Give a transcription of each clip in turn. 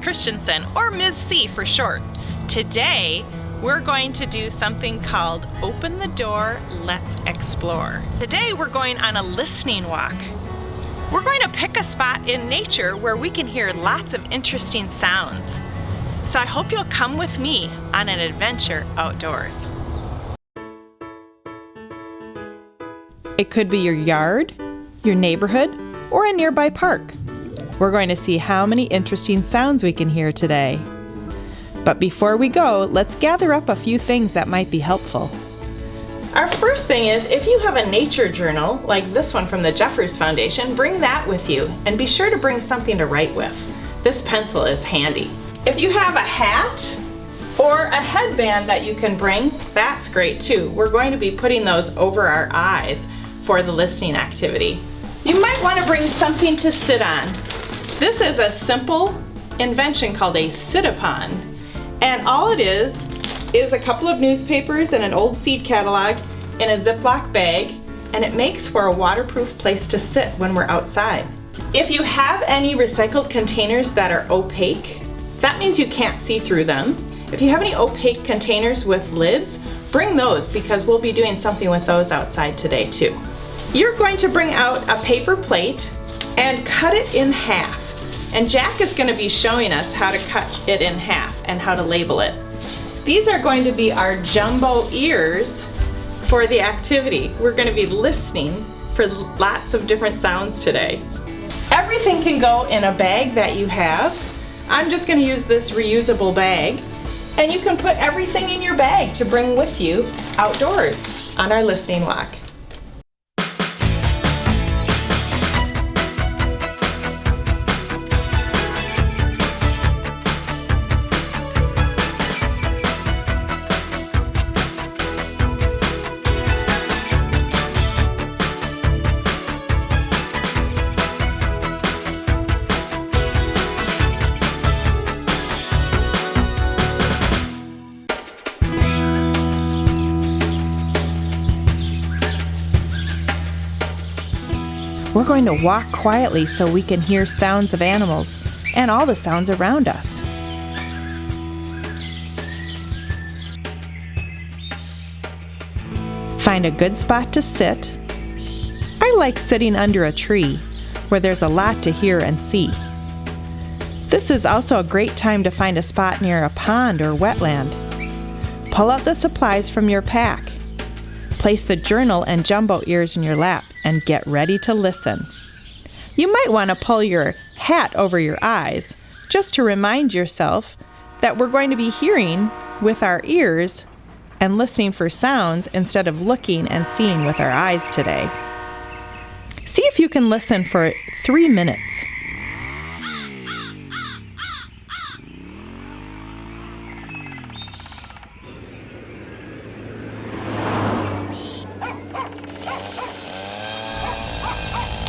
Christensen, or Ms. C for short. Today, we're going to do something called Open the Door, Let's Explore. Today, we're going on a listening walk. We're going to pick a spot in nature where we can hear lots of interesting sounds. So I hope you'll come with me on an adventure outdoors. It could be your yard, your neighborhood, or a nearby park. We're going to see how many interesting sounds we can hear today. But before we go, let's gather up a few things that might be helpful. Our first thing is, if you have a nature journal, like this one from the Jeffers Foundation, bring that with you, and be sure to bring something to write with. This pencil is handy. If you have a hat or a headband that you can bring, that's great too. We're going to be putting those over our eyes for the listening activity. You might want to bring something to sit on. This is a simple invention called a sit-upon. And all it is a couple of newspapers and an old seed catalog in a Ziploc bag, and it makes for a waterproof place to sit when we're outside. If you have any recycled containers that are opaque, that means you can't see through them. If you have any opaque containers with lids, bring those because we'll be doing something with those outside today too. You're going to bring out a paper plate and cut it in half. And Jack is going to be showing us how to cut it in half and how to label it. These are going to be our jumbo ears for the activity. We're going to be listening for lots of different sounds today. Everything can go in a bag that you have. I'm just going to use this reusable bag. And you can put everything in your bag to bring with you outdoors on our listening walk. We're going to walk quietly so we can hear sounds of animals and all the sounds around us. Find a good spot to sit. I like sitting under a tree where there's a lot to hear and see. This is also a great time to find a spot near a pond or wetland. Pull out the supplies from your pack. Place the journal and jumbo ears in your lap and get ready to listen. You might want to pull your hat over your eyes just to remind yourself that we're going to be hearing with our ears and listening for sounds instead of looking and seeing with our eyes today. See if you can listen for 3 minutes.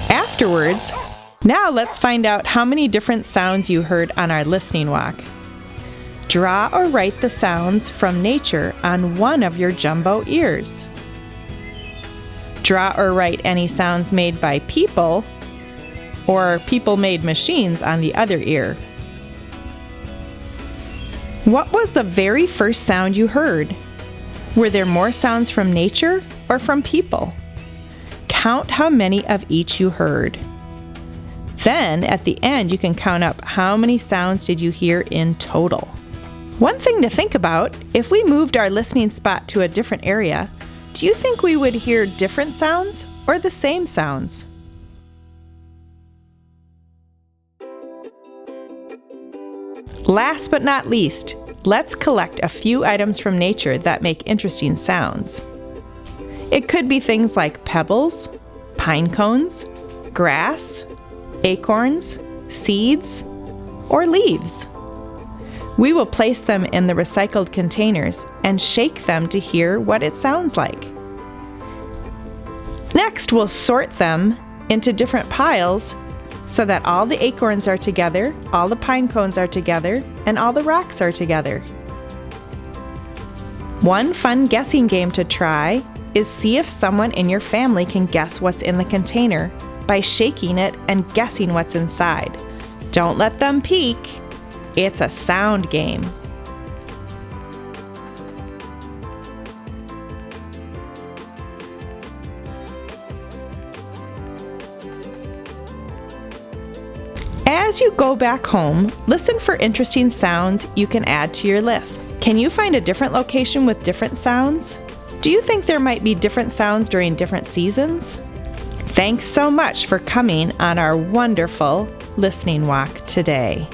Afterwards, now let's find out how many different sounds you heard on our listening walk. Draw or write the sounds from nature on one of your jumbo ears. Draw or write any sounds made by people or people-made machines on the other ear. What was the very first sound you heard? Were there more sounds from nature or from people? Count how many of each you heard. Then, at the end, you can count up how many sounds did you hear in total. One thing to think about, if we moved our listening spot to a different area, do you think we would hear different sounds or the same sounds? Last but not least, let's collect a few items from nature that make interesting sounds. It could be things like pebbles, pine cones, grass, acorns, seeds, or leaves. We will place them in the recycled containers and shake them to hear what it sounds like. Next, we'll sort them into different piles so that all the acorns are together, all the pine cones are together, and all the rocks are together. One fun guessing game to try is see if someone in your family can guess what's in the container by shaking it and guessing what's inside. Don't let them peek. It's a sound game. As you go back home, listen for interesting sounds you can add to your list. Can you find a different location with different sounds? Do you think there might be different sounds during different seasons? Thanks so much for coming on our wonderful listening walk today.